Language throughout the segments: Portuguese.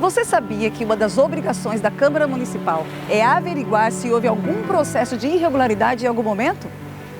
Você sabia que uma das obrigações da Câmara Municipal é averiguar se houve algum processo de irregularidade em algum momento?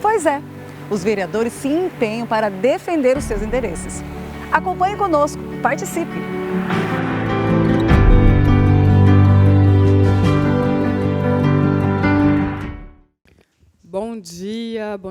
Pois é, os vereadores se empenham para defender os seus interesses. Acompanhe conosco, participe! Bom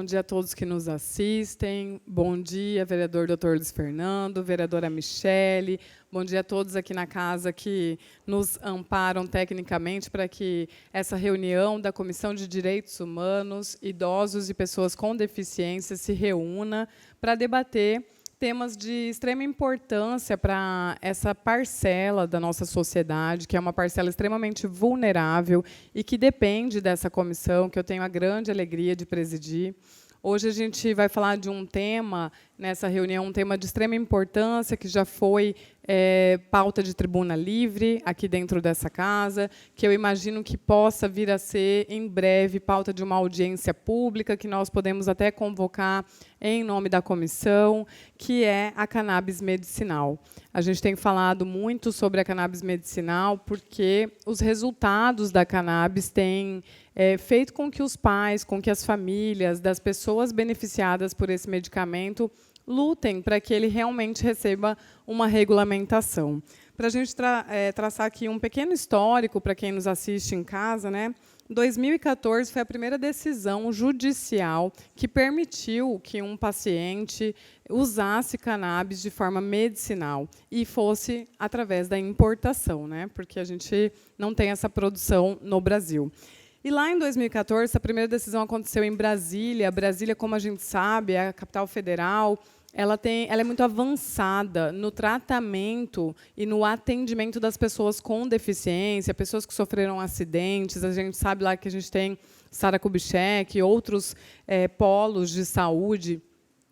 dia a todos que nos assistem. Bom dia, vereador Dr. Luiz Fernando, vereadora Michele. Bom dia a todos aqui na casa que nos amparam tecnicamente para que essa reunião da Comissão de Direitos Humanos, Idosos e Pessoas com Deficiência se reúna para debater temas de extrema importância para essa parcela da nossa sociedade, que é uma parcela extremamente vulnerável e que depende dessa comissão, que eu tenho a grande alegria de presidir. Hoje a gente vai falar de um tema, nessa reunião, um tema de extrema importância, que já foi pauta de tribuna livre aqui dentro dessa casa, que eu imagino que possa vir a ser, em breve, pauta de uma audiência pública, que nós podemos até convocar em nome da comissão, que é a cannabis medicinal. A gente tem falado muito sobre a cannabis medicinal, porque os resultados da cannabis têm feito com que os pais, com que as famílias das pessoas beneficiadas por esse medicamento lutem para que ele realmente receba uma regulamentação. Para a gente traçar aqui um pequeno histórico para quem nos assiste em casa, né? 2014 foi a primeira decisão judicial que permitiu que um paciente usasse cannabis de forma medicinal e fosse através da importação, né? Porque a gente não tem essa produção no Brasil. E lá em 2014, essa primeira decisão aconteceu em Brasília. Brasília, como a gente sabe, é a capital federal. Ela é muito avançada no tratamento e no atendimento das pessoas com deficiência, pessoas que sofreram acidentes. A gente sabe lá que a gente tem Sara Kubitschek e outros polos de saúde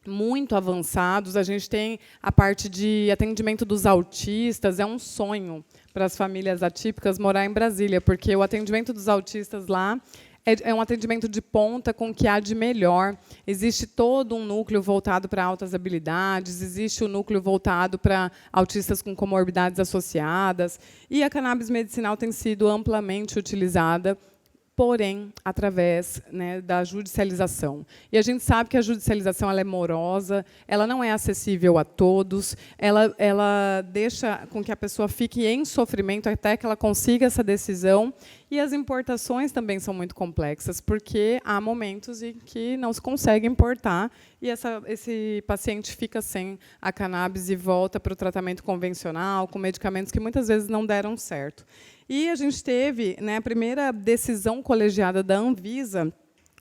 muito avançados. A gente tem a parte de atendimento dos autistas. É um sonho para as famílias atípicas morar em Brasília, porque o atendimento dos autistas lá é um atendimento de ponta com o que há de melhor. Existe todo um núcleo voltado para altas habilidades, existe o núcleo voltado para autistas com comorbidades associadas, e a cannabis medicinal tem sido amplamente utilizada, porém, através, né, da judicialização. E a gente sabe que a judicialização ela é morosa, ela não é acessível a todos, ela deixa com que a pessoa fique em sofrimento até que ela consiga essa decisão. E as importações também são muito complexas, porque há momentos em que não se consegue importar e esse paciente fica sem a cannabis e volta para o tratamento convencional, com medicamentos que muitas vezes não deram certo. E a gente teve, né, a primeira decisão colegiada da Anvisa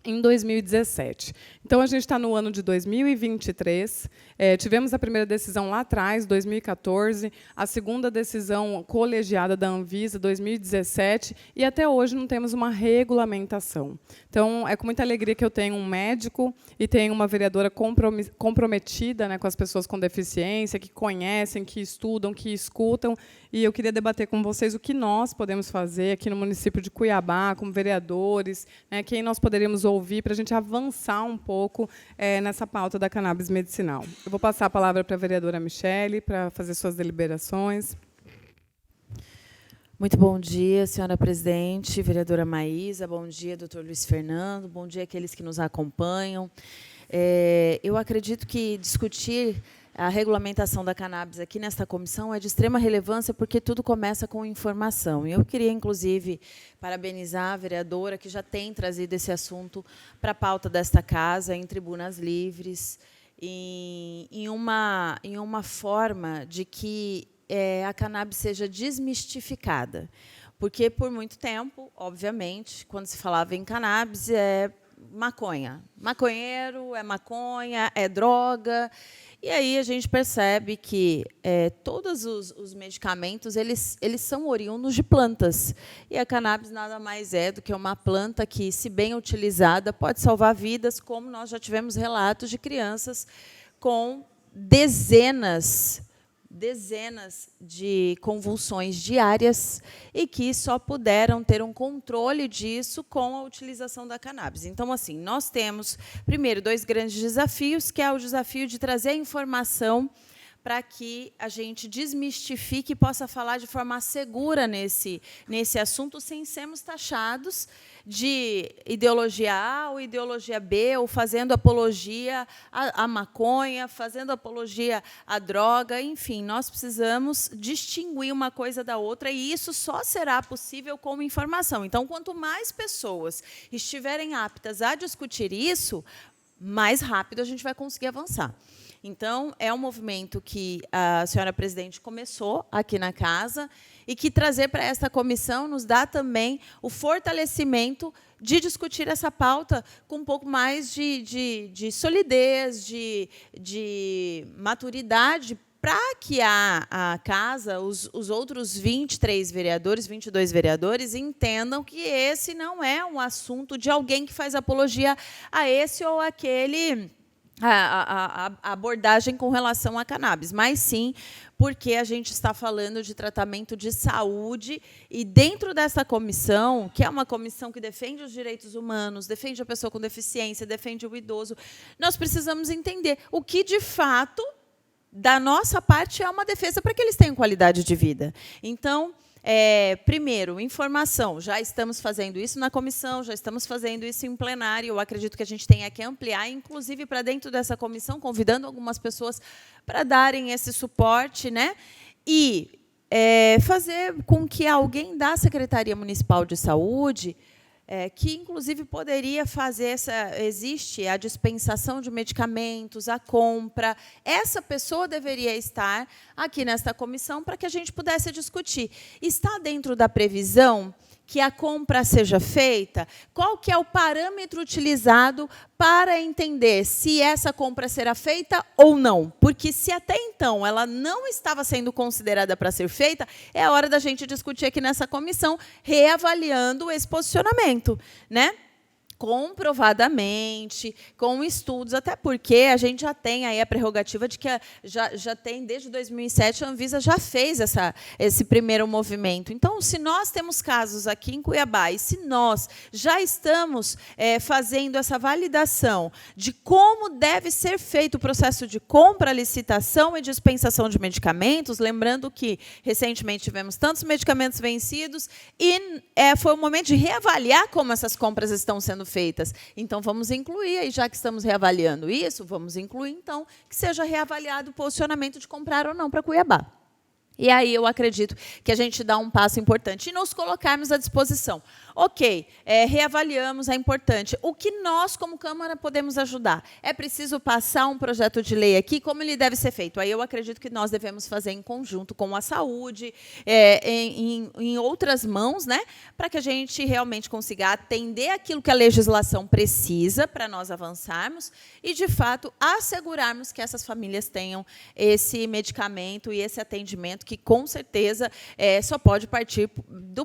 em 2017. Então, a gente está no ano de 2023. Tivemos a primeira decisão lá atrás, 2014, a segunda decisão colegiada da Anvisa, 2017, e até hoje não temos uma regulamentação. Então, é com muita alegria que eu tenho um médico e tenho uma vereadora comprometida, né, com as pessoas com deficiência, que conhecem, que estudam, que escutam, e eu queria debater com vocês o que nós podemos fazer aqui no município de Cuiabá, como vereadores, né, quem nós poderíamos ouvir para a gente avançar um pouco nessa pauta da cannabis medicinal. Eu vou passar a palavra para a vereadora Michele para fazer suas deliberações. Muito bom dia, senhora presidente, vereadora Maísa, bom dia, doutor Luiz Fernando, bom dia àqueles que nos acompanham. Eu acredito que discutir a regulamentação da cannabis aqui nesta comissão é de extrema relevância, porque tudo começa com informação. Eu queria, inclusive, parabenizar a vereadora, que já tem trazido esse assunto para a pauta desta casa, em tribunas livres, em uma forma de que a cannabis seja desmistificada. Porque, por muito tempo, obviamente, quando se falava em cannabis, é maconha. Maconheiro, é maconha, é droga. E aí a gente percebe que todos os medicamentos eles são oriundos de plantas. E a cannabis nada mais é do que uma planta que, se bem utilizada, pode salvar vidas, como nós já tivemos relatos de crianças com dezenas de convulsões diárias e que só puderam ter um controle disso com a utilização da cannabis. Então, assim, nós temos, primeiro, dois grandes desafios, que é o desafio de trazer a informação para que a gente desmistifique e possa falar de forma segura nesse assunto, sem sermos taxados de ideologia A ou ideologia B, ou fazendo apologia à maconha, fazendo apologia à droga. Enfim, nós precisamos distinguir uma coisa da outra, e isso só será possível com informação. Então, quanto mais pessoas estiverem aptas a discutir isso, mais rápido a gente vai conseguir avançar. Então, é um movimento que a senhora presidente começou aqui na casa, e que trazer para esta comissão nos dá também o fortalecimento de discutir essa pauta com um pouco mais de solidez, de maturidade, para que a casa, os outros 23 vereadores, 22 vereadores, entendam que esse não é um assunto de alguém que faz apologia a esse ou aquele, a abordagem com relação à cannabis, mas sim porque a gente está falando de tratamento de saúde, e dentro dessa comissão, que é uma comissão que defende os direitos humanos, defende a pessoa com deficiência, defende o idoso, nós precisamos entender o que, de fato, da nossa parte, é uma defesa para que eles tenham qualidade de vida. Então, primeiro, informação. Já estamos fazendo isso na comissão, já estamos fazendo isso em plenário. Eu acredito que a gente tenha que ampliar, inclusive para dentro dessa comissão, convidando algumas pessoas para darem esse suporte, né? E fazer com que alguém da Secretaria Municipal de Saúde, que, inclusive, poderia fazer existe a dispensação de medicamentos, a compra. Essa pessoa deveria estar aqui nesta comissão para que a gente pudesse discutir. Está dentro da previsão que a compra seja feita? Qual que é o parâmetro utilizado para entender se essa compra será feita ou não? Porque, se até então ela não estava sendo considerada para ser feita, é hora da gente discutir aqui nessa comissão, reavaliando esse posicionamento, né? Comprovadamente, com estudos, até porque a gente já tem aí a prerrogativa de que já tem, desde 2007, a Anvisa já fez esse primeiro movimento. Então, se nós temos casos aqui em Cuiabá, e se nós já estamos fazendo essa validação de como deve ser feito o processo de compra, licitação e dispensação de medicamentos, lembrando que, recentemente, tivemos tantos medicamentos vencidos, e foi o momento de reavaliar como essas compras estão sendo feitas. Então, vamos incluir, aí, já que estamos reavaliando isso, vamos incluir, então, que seja reavaliado o posicionamento de comprar ou não para Cuiabá. E aí eu acredito que a gente dá um passo importante e nos colocarmos à disposição. Ok, reavaliamos, é importante. O que nós, como Câmara, podemos ajudar? É preciso passar um projeto de lei aqui, como ele deve ser feito? Aí eu acredito que nós devemos fazer em conjunto com a saúde, em outras mãos, né, para que a gente realmente consiga atender aquilo que a legislação precisa para nós avançarmos e, de fato, assegurarmos que essas famílias tenham esse medicamento e esse atendimento que, com certeza, só pode partir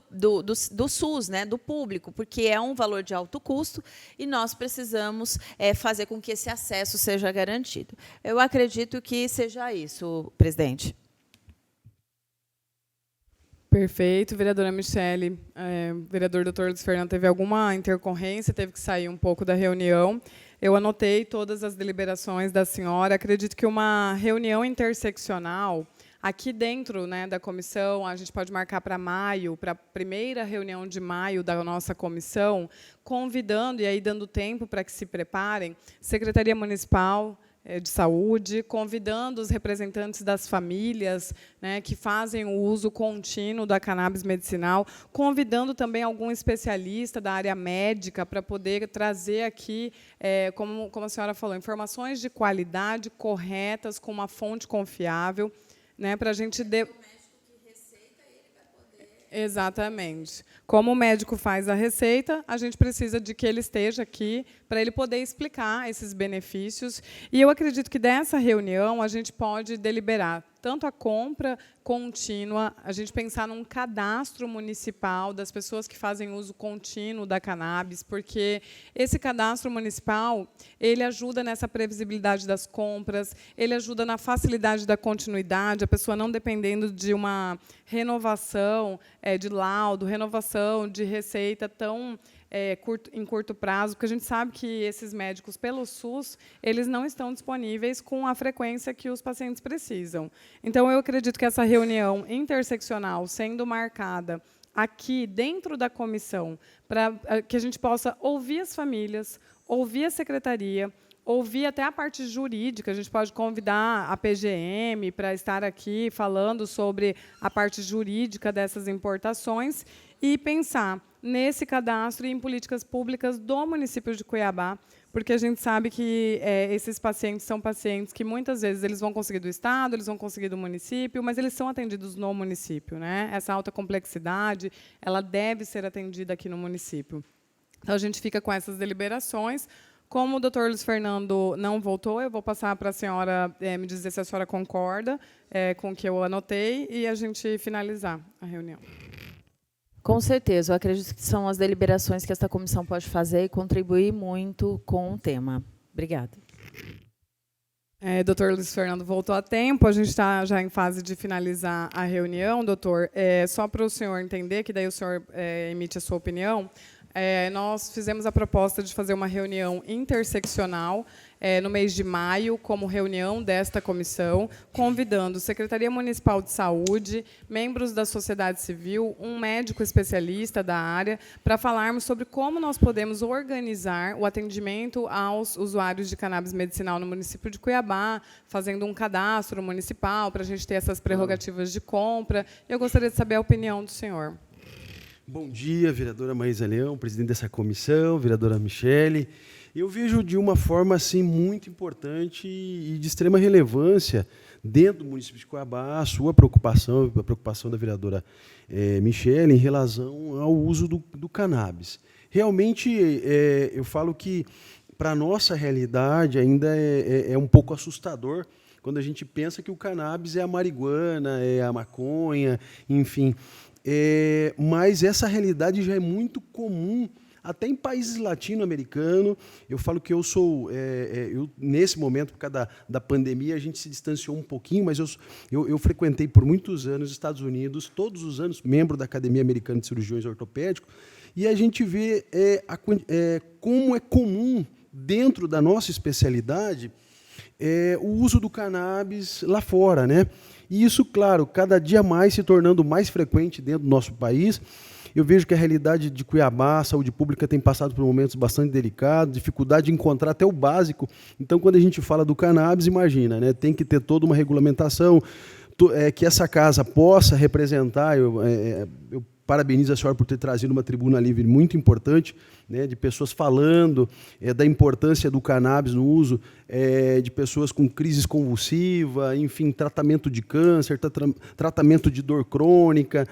do SUS, né, do público, porque é um valor de alto custo e nós precisamos fazer com que esse acesso seja garantido. Eu acredito que seja isso, presidente. Perfeito, vereadora Michele. Vereador Dr. Luiz Fernando teve alguma intercorrência, teve que sair um pouco da reunião. Eu anotei todas as deliberações da senhora. Acredito que uma reunião interseccional aqui dentro, né, da comissão, a gente pode marcar para maio, para a primeira reunião de maio da nossa comissão, convidando, e aí dando tempo para que se preparem, Secretaria Municipal de Saúde, convidando os representantes das famílias, né, que fazem o uso contínuo da cannabis medicinal, convidando também algum especialista da área médica para poder trazer aqui, como a senhora falou, informações de qualidade corretas, com uma fonte confiável, né, para a gente... Exatamente. Como o médico faz a receita, a gente precisa de que ele esteja aqui para ele poder explicar esses benefícios. E eu acredito que dessa reunião a gente pode deliberar tanto a compra contínua, a gente pensar num cadastro municipal das pessoas que fazem uso contínuo da cannabis, porque esse cadastro municipal, ele ajuda nessa previsibilidade das compras, ele ajuda na facilidade da continuidade, a pessoa não dependendo de uma renovação de laudo, renovação de receita tão em curto prazo, porque a gente sabe que esses médicos, pelo SUS, eles não estão disponíveis com a frequência que os pacientes precisam. Então, eu acredito que essa reunião interseccional, sendo marcada aqui dentro da comissão, para que a gente possa ouvir as famílias, ouvir a secretaria, ouvir até a parte jurídica. A gente pode convidar a PGM para estar aqui falando sobre a parte jurídica dessas importações e pensar nesse cadastro e em políticas públicas do município de Cuiabá, porque a gente sabe que esses pacientes são pacientes que, muitas vezes, eles vão conseguir do Estado, eles vão conseguir do município, mas eles são atendidos no município, né? Essa alta complexidade, ela deve ser atendida aqui no município. Então, a gente fica com essas deliberações. Como o doutor Luiz Fernando não voltou, eu vou passar para a senhora me dizer se a senhora concorda com o que eu anotei e a gente finalizar a reunião. Com certeza. Eu acredito que são as deliberações que esta comissão pode fazer e contribuir muito com o tema. Obrigada. Doutor Luiz Fernando voltou a tempo. A gente está já em fase de finalizar a reunião, doutor. Só para o senhor entender, que daí o senhor emite a sua opinião. Nós fizemos a proposta de fazer uma reunião interseccional no mês de maio, como reunião desta comissão, convidando Secretaria Municipal de Saúde, membros da sociedade civil, um médico especialista da área, para falarmos sobre como nós podemos organizar o atendimento aos usuários de cannabis medicinal no município de Cuiabá, fazendo um cadastro municipal, para a gente ter essas prerrogativas de compra. Eu gostaria de saber a opinião do senhor. Bom dia, vereadora Maísa Leão, presidente dessa comissão, vereadora Michele. Eu vejo de uma forma assim, muito importante e de extrema relevância dentro do município de Cuiabá a sua preocupação, a preocupação da vereadora Michele em relação ao uso do cannabis. Realmente, eu falo que, para a nossa realidade, ainda é um pouco assustador quando a gente pensa que o cannabis é a marihuana, é a maconha, enfim. Mas essa realidade já é muito comum até em países latino-americanos. Eu falo que eu sou, nesse momento, por causa da pandemia, a gente se distanciou um pouquinho, mas eu frequentei por muitos anos os Estados Unidos, todos os anos, membro da Academia Americana de Cirurgiões Ortopédicos, e a gente vê como é comum, dentro da nossa especialidade, o uso do cannabis lá fora, né? E isso, claro, cada dia mais se tornando mais frequente dentro do nosso país. Eu vejo que a realidade de Cuiabá, a saúde pública, tem passado por momentos bastante delicados, dificuldade de encontrar até o básico. Então, quando a gente fala do cannabis, imagina, né? Tem que ter toda uma regulamentação, que essa casa possa representar. Eu parabenizo a senhora por ter trazido uma tribuna livre muito importante, né, de pessoas falando da importância do cannabis no uso, de pessoas com crises convulsivas, enfim, tratamento de câncer, tratamento de dor crônica.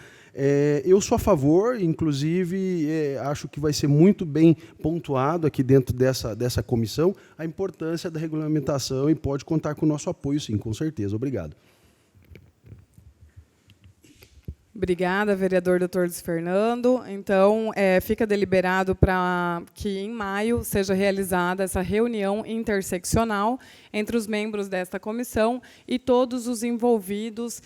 Eu sou a favor, inclusive, acho que vai ser muito bem pontuado aqui dentro dessa comissão a importância da regulamentação e pode contar com o nosso apoio, sim, com certeza. Obrigado. Obrigada, vereador Dr. Luiz Fernando. Então, fica deliberado para que, em maio, seja realizada essa reunião interseccional entre os membros desta comissão e todos os envolvidos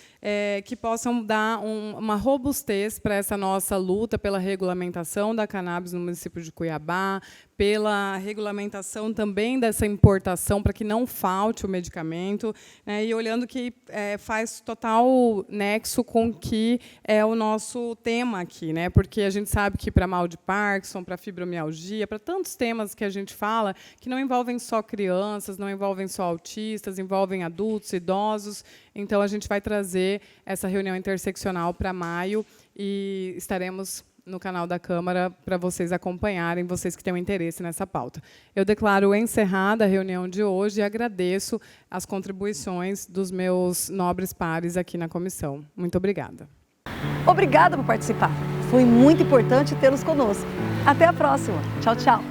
que possam dar uma robustez para essa nossa luta pela regulamentação da cannabis no município de Cuiabá, pela regulamentação também dessa importação, para que não falte o medicamento, né, e olhando que faz total nexo com o que é o nosso tema aqui, né, porque a gente sabe que para mal de Parkinson, para fibromialgia, para tantos temas que a gente fala, que não envolvem só crianças, não envolvem só autistas, envolvem adultos, idosos. Então, a gente vai trazer essa reunião interseccional para maio e estaremos no canal da Câmara para vocês acompanharem, vocês que tenham interesse nessa pauta. Eu declaro encerrada a reunião de hoje e agradeço as contribuições dos meus nobres pares aqui na comissão. Muito obrigada. Obrigada por participar. Foi muito importante tê-los conosco. Até a próxima. Tchau, tchau.